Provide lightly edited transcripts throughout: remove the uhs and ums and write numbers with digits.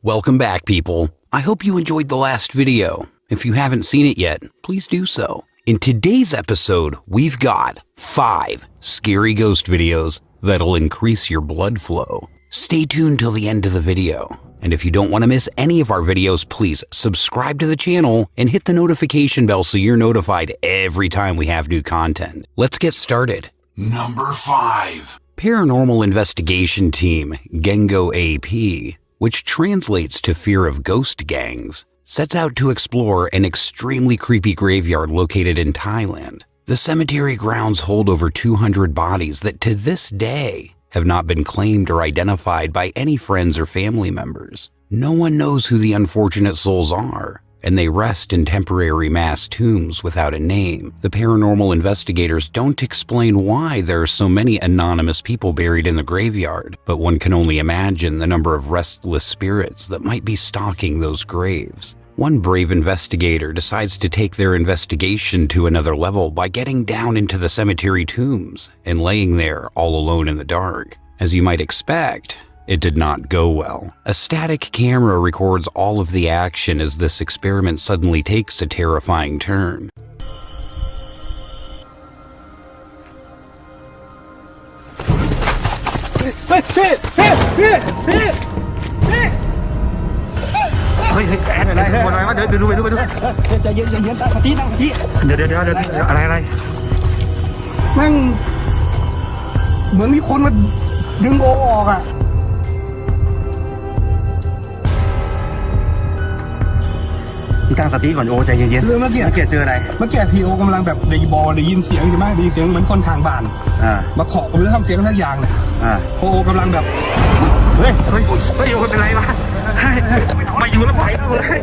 Welcome back, people. I hope you enjoyed the last video. If you haven't seen it yet, please do so. In today's episode, we've got 5 scary ghost videos that'll increase your blood flow. Stay tuned till the end of the video. And if you don't want to miss any of our videos, please subscribe to the channel and hit the notification bell so you're notified every time we have new content. Let's get started. Number 5. Paranormal Investigation Team Gengo AP, which translates to Fear of Ghost Gangs, sets out to explore an extremely creepy graveyard located in Thailand. The cemetery grounds hold over 200 bodies that to this day have not been claimed or identified by any friends or family members. No one knows who the unfortunate souls are, and they rest in temporary mass tombs without a name. The paranormal investigators don't explain why there are so many anonymous people buried in the graveyard, but one can only imagine the number of restless spirits that might be stalking those graves. One brave investigator decides to take their investigation to another level by getting down into the cemetery tombs and laying there all alone in the dark. As you might expect, it did not go well. A static camera records all of the action as this experiment suddenly takes a terrifying turn.ตั้งสติก่อนโอใจเย็นๆเมื่อกี้เจออะไรเมื่อกี้ทีโอกำลังแบบได้ยินเสียงใช่ไหมได้ยินเสียงเหมือนคนทางบ้านมาเคาะผมจะทำเสียงทักอย่างเนี่ยโอกำลังแบบเฮ้ยโอเป็นไรวะมาอยู่แล้วไปแล้วเลย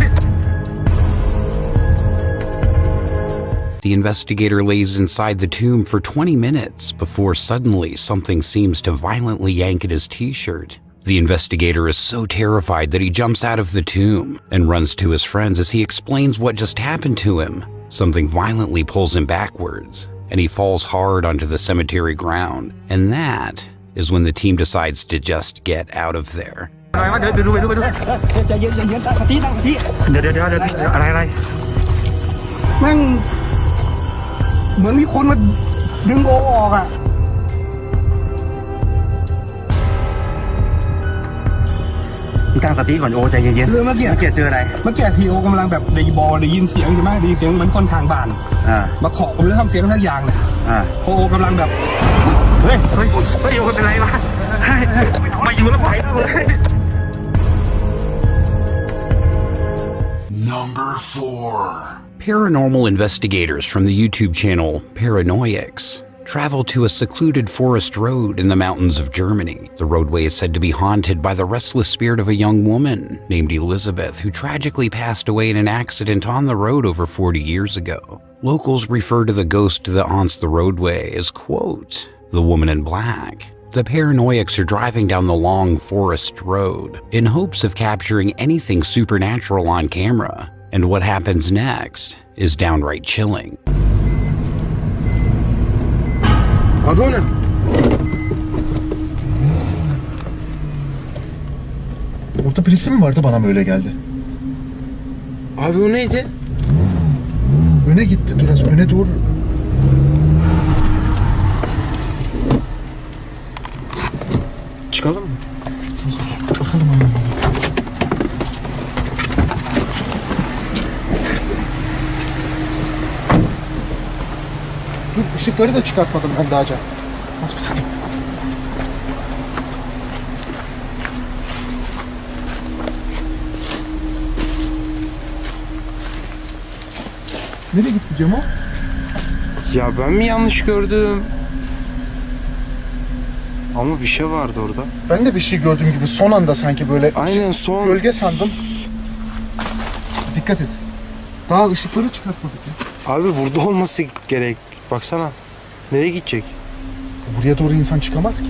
The investigator lays inside the tomb for 20 minutes before suddenly something seems to violently yank at his t-shirt. The investigator is so terrified that he jumps out of the tomb and runs to his friends as he explains what just happened to him. Something violently pulls him backwards, and he falls hard onto the cemetery ground. And that is when the team decides to just get out of there. เหมือนมีคนมาดึงโอออกอะตั้งสติก่อนโอใจเย็นๆเมื่อกี้เจออะไรเมื่อกี้ทีโอกำลังแบบได้ยินเสียงใช่ไหมได้ยินเสียงเหมือนคนทางบ้านมาเคาะผมจะทำเสียงทักอย่างเนี่ยโอกำลังแบบเฮ้ยโอเป็นไรวะมาอยู่แล้วไปแล้วเลย Number 4. Paranormal investigators from the YouTube channel Paranoics travel to a secluded forest road in the mountains of Germany. The roadway is said to be haunted by the restless spirit of a young woman named Elizabeth who tragically passed away in an accident on the road over 40 years ago. Locals refer to the ghost that haunts the roadway as, quote, the woman in black. The Paranoics are driving down the long forest road in hopes of capturing anything supernatural on camera. And what happens next is downright chilling. Abi o ne? Orada birisi mi vardı, bana mı öyle geldi? Abi o neydi? Öne gitti, biraz öne doğru. Çıkalım mı? Bakalım ama. Dur, ışıkları da çıkartmadım ben daha önce. Az bir saniye. Nereye gitti Cemo? Ya ben mi yanlış gördüm? Ama bir şey vardı orada. Ben de bir şey gördüğüm gibi son anda sanki böyle Aynen son. gölge sandım. Dikkat et. Daha ışıkları çıkartmadık ya. Abi burada olması gerek. Baksana. Nereye gidecek? Buraya doğru insan çıkamaz ki.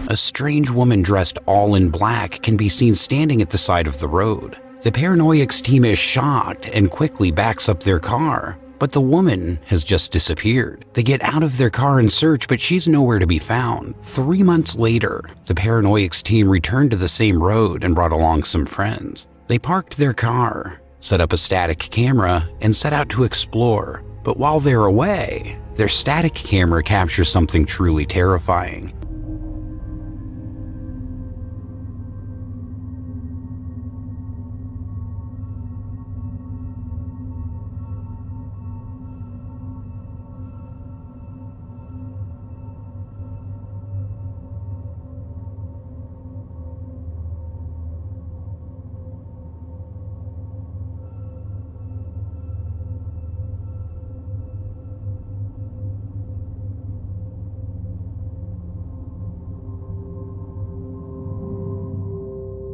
A strange woman dressed all in black can be seen standing at the side of the road. The Paranoics team is shocked and quickly backs up their car. but the woman has just disappeared. They get out of their car and search, but she's nowhere to be found. 3 months later, the Paranoics team returned to the same road and brought along some friends. They parked their car, set up a static camera, and set out to explore. But while they're away, their static camera captures something truly terrifying.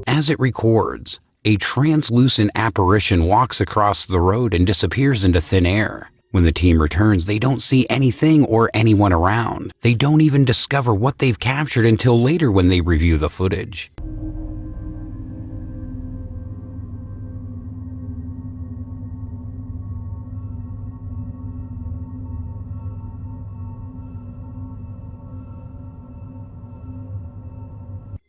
As it records, a translucent apparition walks across the road and disappears into thin air. When the team returns, they don't see anything or anyone around. They don't even discover what they've captured until later when they review the footage.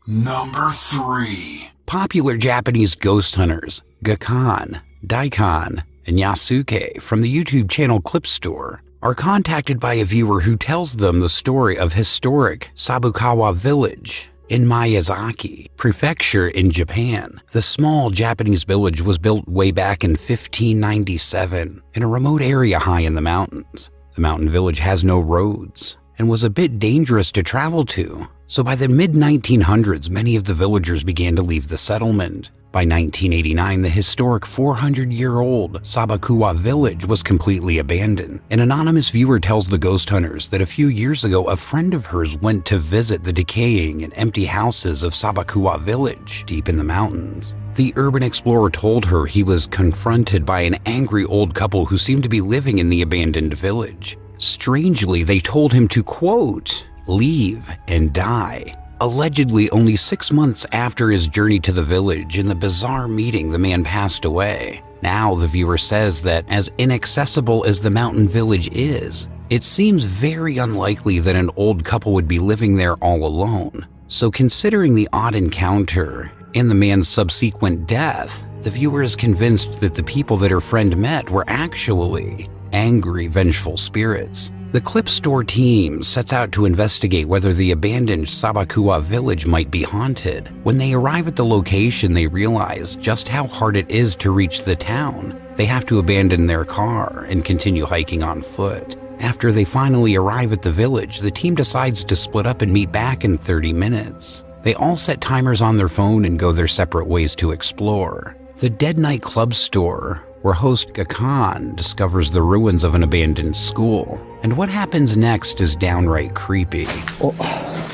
Number 3. Popular Japanese ghost hunters Gakkan, Daikon, and Yasuke from the YouTube channel Clip Store are contacted by a viewer who tells them the story of historic Sabukawa Village in Miyazaki Prefecture in Japan. The small Japanese village was built way back in 1597 in a remote area high in the mountains. The mountain village has no roads and was a bit dangerous to travel to. So by the mid-1900s, many of the villagers began to leave the settlement. By 1989, the historic 400-year-old Sabukawa village was completely abandoned. An anonymous viewer tells the ghost hunters that a few years ago, a friend of hers went to visit the decaying and empty houses of Sabukawa village deep in the mountains. The urban explorer told her he was confronted by an angry old couple who seemed to be living in the abandoned village. Strangely, they told him to, quote, leave and die. Allegedly, only 6 months after his journey to the village, in the bizarre meeting, the man passed away. Now, the viewer says that as inaccessible as the mountain village is, it seems very unlikely that an old couple would be living there all alone. So considering the odd encounter and the man's subsequent death, the viewer is convinced that the people that her friend met were actually angry, vengeful spirits. The Clip Store team sets out to investigate whether the abandoned Sabukawa village might be haunted. When they arrive at the location, they realize just how hard it is to reach the town. They have to abandon their car and continue hiking on foot. After they finally arrive at the village, the team decides to split up and meet back in 30 minutes. They all set timers on their phone and go their separate ways to explore. The Dead Night Club Store, where host Gakkan discovers the ruins of an abandoned school. And what happens next is downright creepy.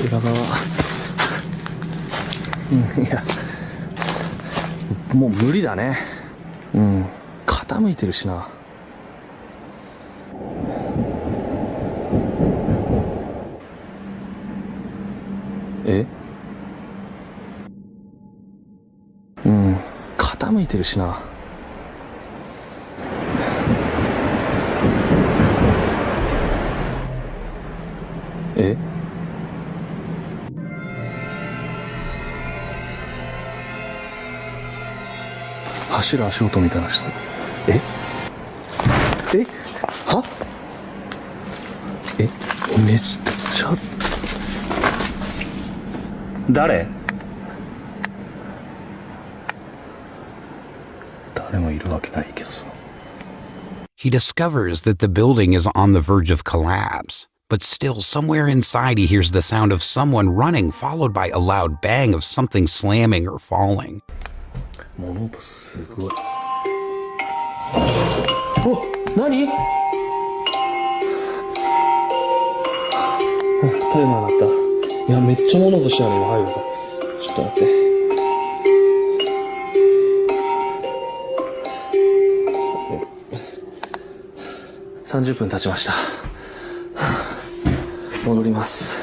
裏側いやもう無理だね傾いてるしな傾いてるしな走る足音みたいなしてはめっちゃ誰もいるわけないけどさ He discovers that the building is on the verge of collapse, but still somewhere inside he hears the sound of someone running, followed by a loud bang of something slamming or falling. 物音すごい何タイマー鳴ったいやめっちゃ物音したね今入るからちょっと待って30分経ちました戻ります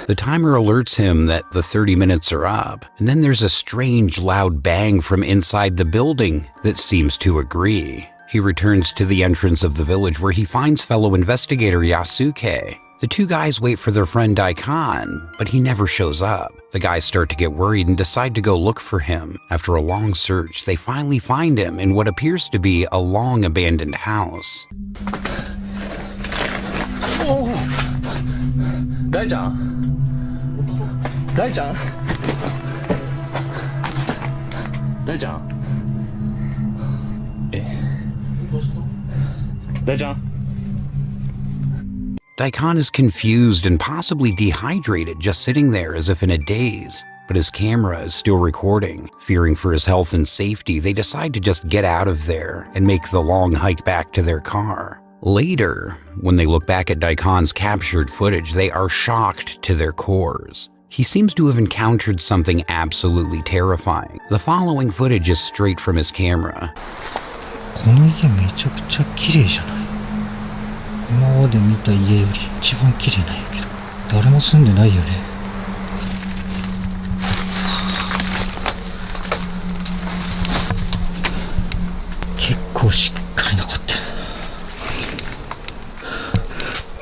The timer alerts him that the 30 minutes are up, and then there's a strange loud bang from inside the building that seems to agree. he returns to the entrance of the village where he finds fellow investigator Yasuke. The two guys wait for their friend Daikon, but he never shows up. The guys start to get worried and decide to go look for him. After a long search, they finally find him in what appears to be a long abandoned house. Daichan? Daichan? Daichan? Daichan? Daikon is confused and possibly dehydrated, just sitting there as if in a daze. But his camera is still recording. Fearing for his health and safety, they decide to just get out of there and make the long hike back to their car. Later, when they look back at Daikon's captured footage, they are shocked to their cores. He seems to have encountered something absolutely terrifying. The following footage is straight from his camera. この家めちゃくちゃ綺麗じゃない。今まで見た家より一番綺麗なんやけど、誰も住んでないよね。結構しっかり残ってる。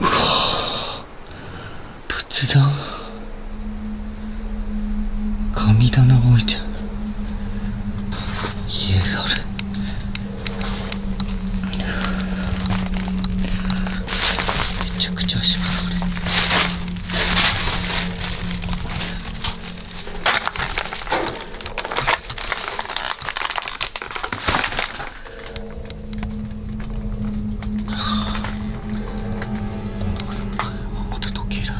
うわ、仏壇、神棚置いてある。家がある。めちゃくちゃ足がある。また時計だ。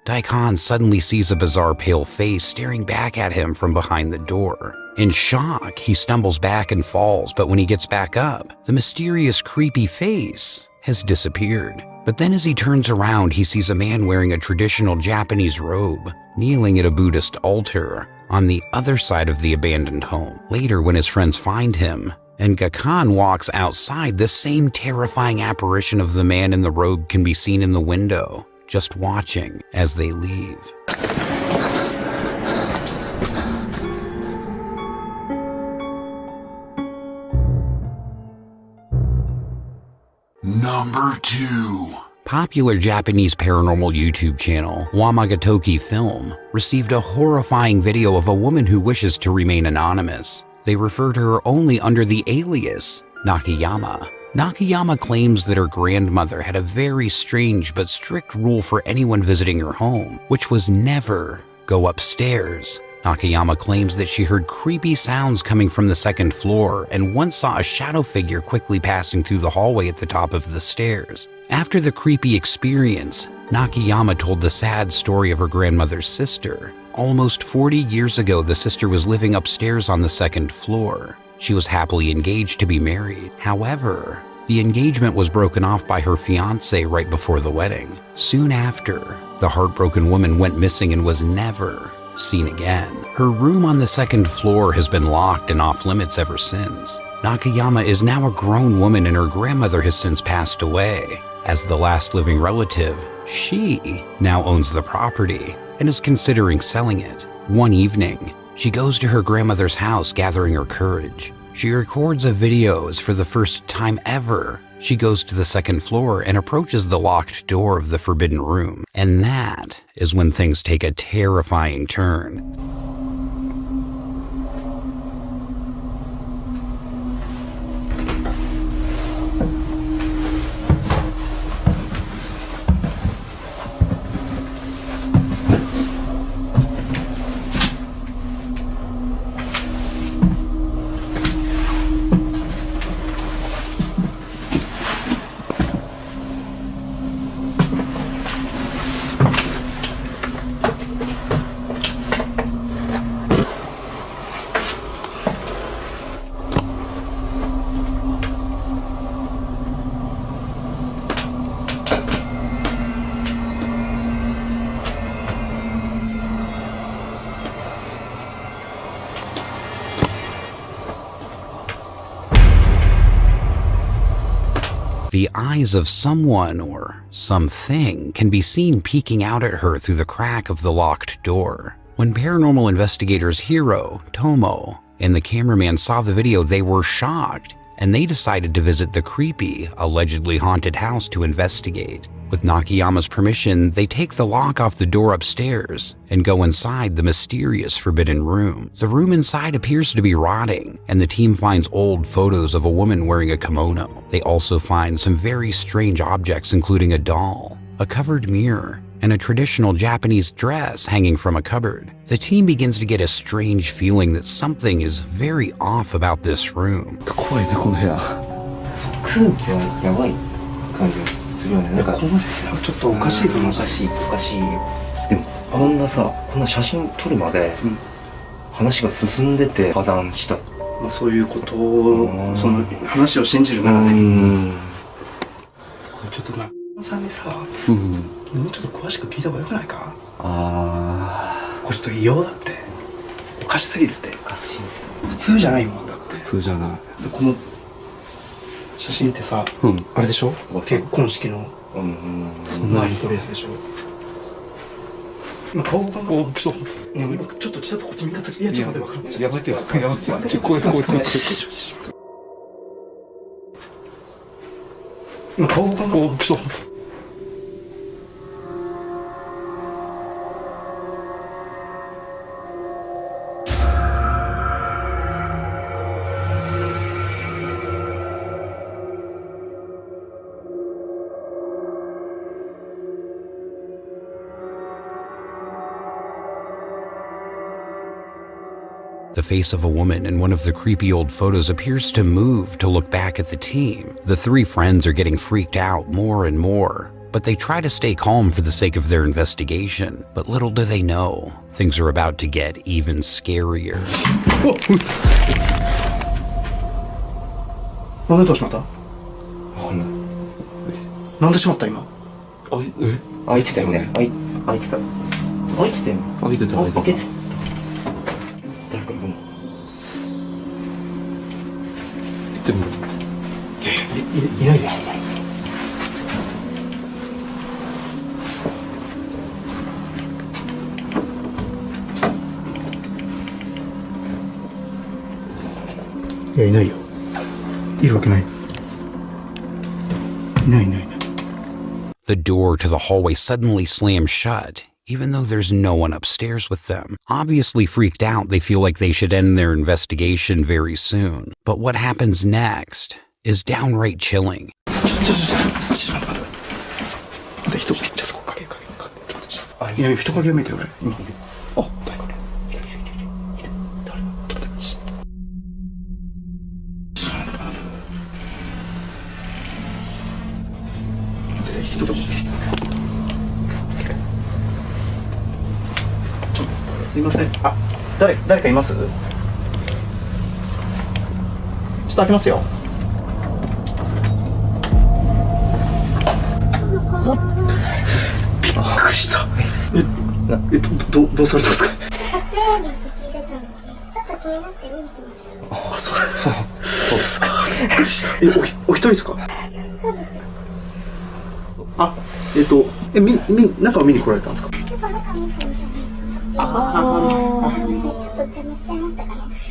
Daikon suddenly sees a bizarre pale face staring back at him from behind the door. In shock, he stumbles back and falls, but when he gets back up, the mysterious creepy face has disappeared. But then as he turns around, he sees a man wearing a traditional Japanese robe, kneeling at a Buddhist altar on the other side of the abandoned home. Later, when his friends find him, and Gakkan walks outside, the same terrifying apparition of the man in the robe can be seen in the window, just watching as they leave. Number 2. Popular Japanese paranormal YouTube channel Wamagatoki Film received a horrifying video of a woman who wishes to remain anonymous. They refer to her only under the alias Nakayama. Nakayama claims that her grandmother had a very strange but strict rule for anyone visiting her home, which was never go upstairs. Nakayama claims that she heard creepy sounds coming from the second floor and once saw a shadow figure quickly passing through the hallway at the top of the stairs. After the creepy experience, Nakayama told the sad story of her grandmother's sister. Almost 40 years ago, the sister was living upstairs on the second floor. She was happily engaged to be married. However, the engagement was broken off by her fiancé right before the wedding. Soon after, the heartbroken woman went missing and was never seen again. Her room on the second floor has been locked and off limits ever since. Nakayama is now a grown woman and her grandmother has since passed away. As the last living relative, she now owns the property and is considering selling it. One evening, she goes to her grandmother's house gathering her courage. She records a video as for the first time ever, she goes to the second floor and approaches the locked door of the forbidden room. And that is when things take a terrifying turn. The eyes of someone or something can be seen peeking out at her through the crack of the locked door. When paranormal investigators Hiro, Tomo, and the cameraman saw the video, they were shocked, and they decided to visit the creepy, allegedly haunted house to investigate. With Nakayama's permission, they take the lock off the door upstairs and go inside the mysterious forbidden room. The room inside appears to be rotting, and the team finds old photos of a woman wearing a kimono. They also find some very strange objects, including a doll, a covered mirror, and a traditional Japanese dress hanging from a cupboard. The team begins to get a strange feeling that something is very off about this room. 怖いね、この部屋。空気はやばい感じがするよね。なんかこの部屋ちょっとおかしいぞ、おかしいおかしい。でもこんなさ、こんな写真撮るまで話が進んでて破談した。まあそういうことを、その話を信じるならね。ちょっとなさんにさ、もうちょっと詳しく聞いた方がよくないか。これちょっと異様だって。おかしすぎるって。おかしい。普通じゃないもんだって。普通じゃない。この写真ってさ、あれでしょ、結婚式のそんなイントレースでしょ。今顔がお、来そう。ちょっとこっち見方、いやちょっと待って、やめてよ、やめてよ。こうやって今顔がお、来そう。The face of a woman in one of the creepy old photos appears to move to look back at the team. The three friends are getting freaked out more and more, but they try to stay calm for the sake of their investigation. But little do they know, things are about to get even scarier. なんでどうしまった？なんでしまった今？開いてたよね。開いてた。開いてたよ。開いてた。開けてた。誰かいるの？でもいないでしょ。いやいないよ。いるわけない。いない。The door to the hallway suddenly slams shut, even though there's no one upstairs with them. Obviously freaked out, they feel like they should end their investigation very soon. But what happens next is downright chilling. 人ピッチャーそこかけいや人影を見て俺今あ誰か人とすいませんあ誰かいますちょっと開けますよびっくりしたどうされたんですかあそうですかびっくりしたお一人ですかあ中を見に来られたんですか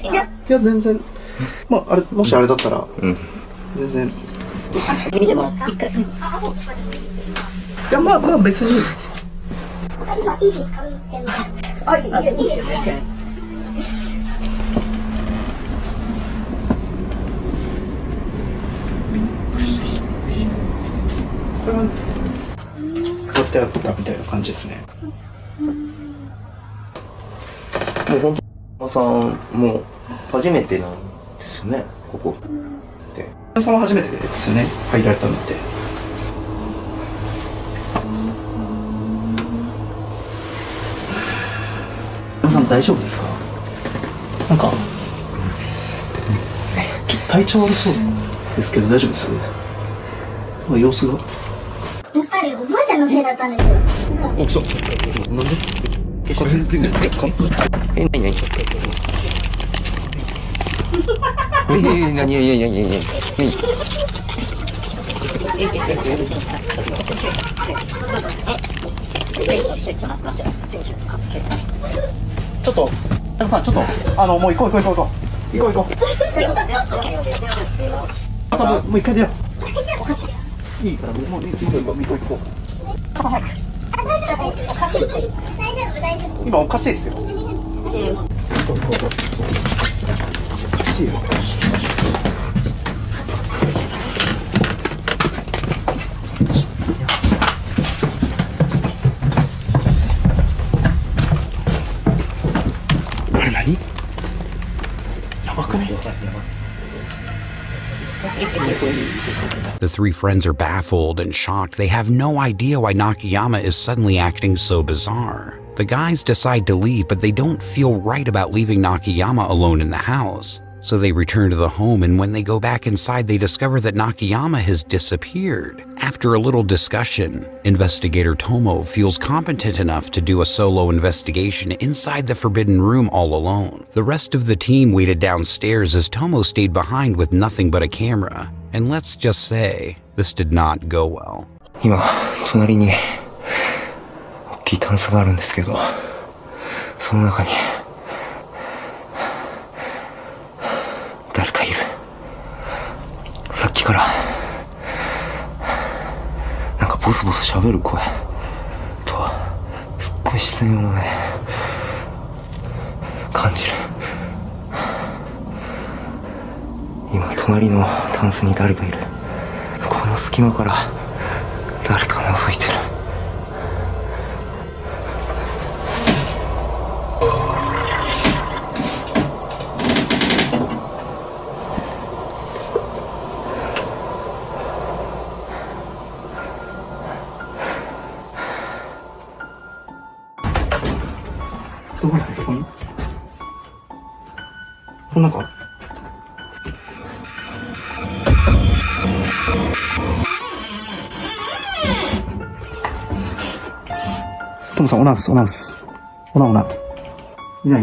いや全然まああれもしあれだったら、全然見てもいやまあ別にいいですかあいいですよこれは買ってあったみたいな感じですねもう本当さんもう初めてなんですよねここって皆さんは初めてですよね入られたのって皆さん大丈夫ですかなんかちょっと体調悪そうですけど大丈夫です様子がやっぱりおばあちゃんのせいだったんですよ。なんでこれ何ちょっと皆さんちょっともう行こう朝もう一回出よういいからもう行こう今おかしいですよおかしいよあれ何やばくねThe three friends are baffled and shocked. They have no idea why Nakayama is suddenly acting so bizarre. The guys decide to leave, but they don't feel right about leaving Nakayama alone in the house. So they return to the home, and when they go back inside, they discover that Nakayama has disappeared. After a little discussion, investigator Tomo feels competent enough to do a solo investigation inside the forbidden room all alone. The rest of the team waited downstairs as Tomo stayed behind with nothing but a camera. And let's just say, this did not go well. 今隣に大きいタンスがあるんですけど、その中に誰かいる。さっきからなんかボソボソ喋る声とすっごい視線をね感じる。今隣のタンスに誰かいる。この隙間から誰か覗いてる。どこにそこにこの中トムさんオナウスオナいない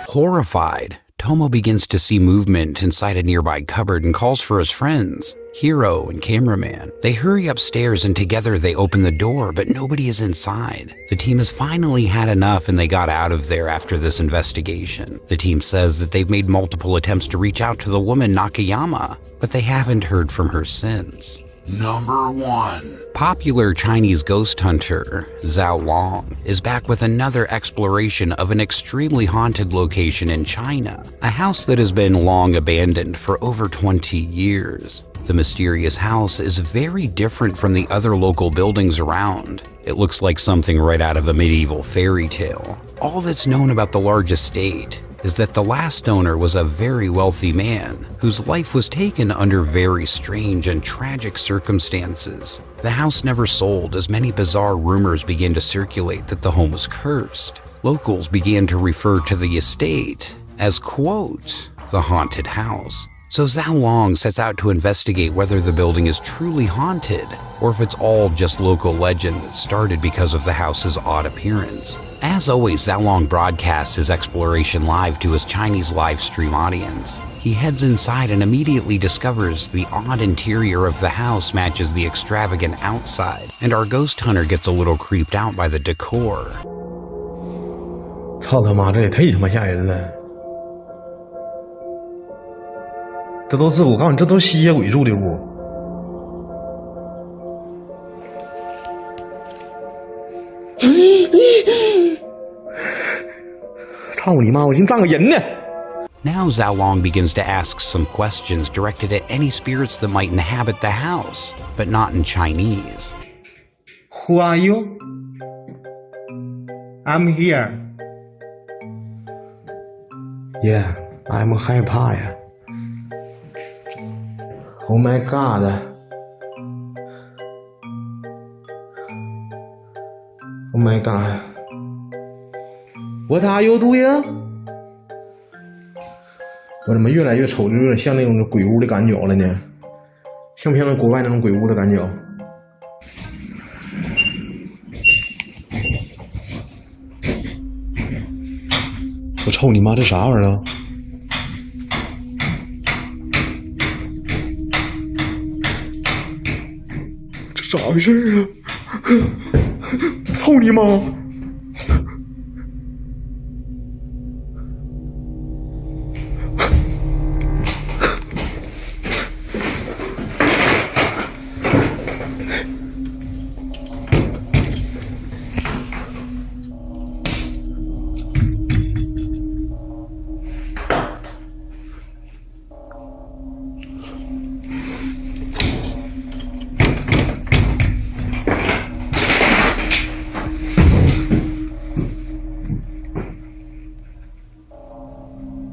Horrified, Tomo begins to see movement inside a nearby cupboard and calls for his friends, Hiro and Cameraman. They hurry upstairs and together they open the door, but nobody is inside. The team has finally had enough and they got out of there after this investigation. The team says that they've made multiple attempts to reach out to the woman Nakayama, but they haven't heard from her since. Number 1. Popular Chinese ghost hunter Zhao Long is back with another exploration of an extremely haunted location in China, a house that has been long abandoned for over 20 years. The mysterious house is very different from the other local buildings around. It looks like something right out of a medieval fairy tale. All that's known about the large estate is that the last owner was a very wealthy man whose life was taken under very strange and tragic circumstances. The house never sold as many bizarre rumors began to circulate that the home was cursed. Locals began to refer to the estate as, quote, the haunted house. So Zhao Long sets out to investigate whether the building is truly haunted or if it's all just local legend that started because of the house's odd appearance. As always, Zhao Long broadcasts his exploration live to his Chinese live stream audience. He heads inside and immediately discovers the odd interior of the house matches the extravagant outside, and our ghost hunter gets a little creeped out by the decor. 操他妈，这也忒他妈吓人了！这都是我告诉你，这都是吸血鬼住的屋。操你妈！我寻思站个人呢。Now Zhao Long begins to ask some questions directed at any spirits that might inhabit the house, but not in Chinese. Who are you? I'm here. Yeah, I'm 害怕呀。Oh my god. Oh my god. What are you doing? 我怎么越来越瞅着有点像那种鬼屋的感觉了呢？像不像国外那种鬼屋的感觉？我操你妈，这啥玩意儿啊？这咋回事啊？操你妈！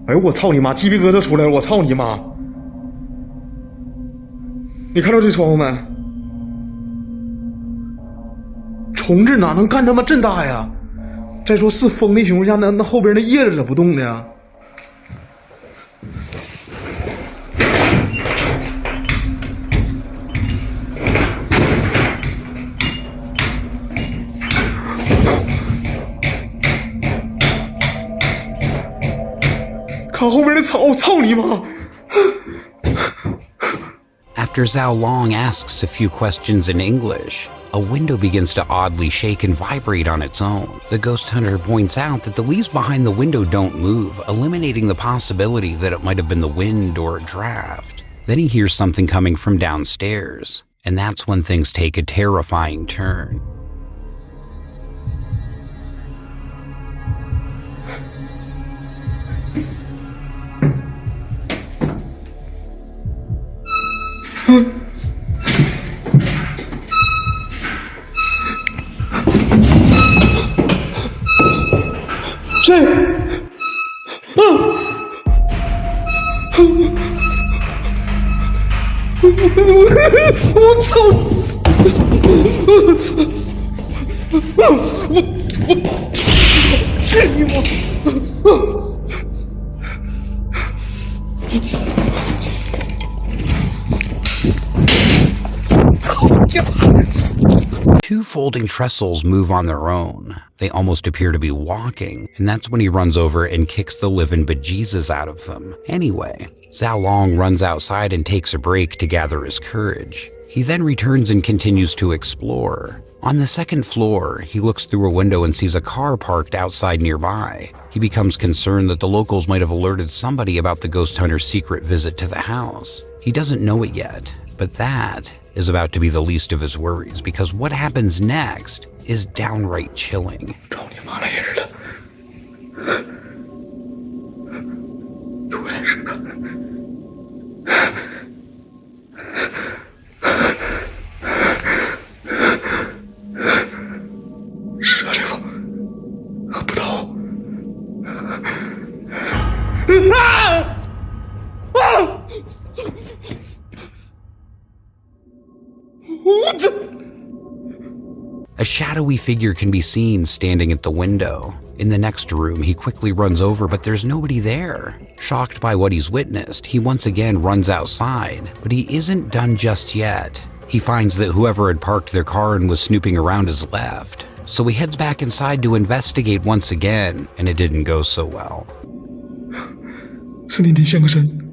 哎呦我操你妈，鸡皮疙瘩出来了！我操你妈！你看到这窗户没？虫子哪能干他妈这大呀？再说是风的情况下，那后边那叶子咋不动呢？看后面的草，操你妈！ After Zhao Long asks a few questions in English, a window begins to oddly shake and vibrate on its own. The ghost hunter points out that the leaves behind the window don't move, eliminating the possibility that it might have been the wind or a draft. Then he hears something coming from downstairs, and that's when things take a terrifying turn. Two folding trestles move on their own. They almost appear to be walking, and that's when he runs over and kicks the living bejesus out of them. Anyway, Zhao Long runs outside and takes a break to gather his courage. He then returns and continues to explore. On the second floor, he looks through a window and sees a car parked outside nearby. He becomes concerned that the locals might have alerted somebody about the ghost hunter's secret visit to the house. He doesn't know it yet, but that is about to be the least of his worries because what happens next is downright chilling. A shadowy figure can be seen standing at the window. In the next room, he quickly runs over, but there's nobody there. Shocked by what he's witnessed, he once again runs outside, but he isn't done just yet. He finds that whoever had parked their car and was snooping around is left. So he heads back inside to investigate once again, and it didn't go so well. 是你先生。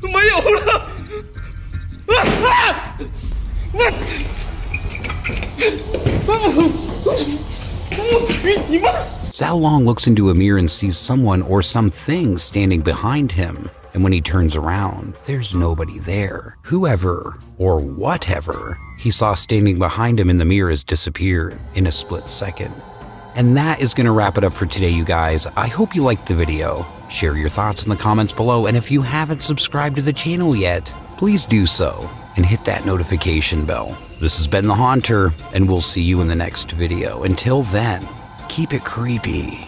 没有了！Zhao Long looks into a mirror and sees someone or something standing behind him. And when he turns around, there's nobody there. Whoever or whatever he saw standing behind him in the mirror has disappeared in a split second. And that is going to wrap it up for today, you guys. I hope you liked the video. Share your thoughts in the comments below, and if you haven't subscribed to the channel yet, please do so and hit that notification bell. This has been The Haunter, and we'll see you in the next video. Until then, keep it creepy.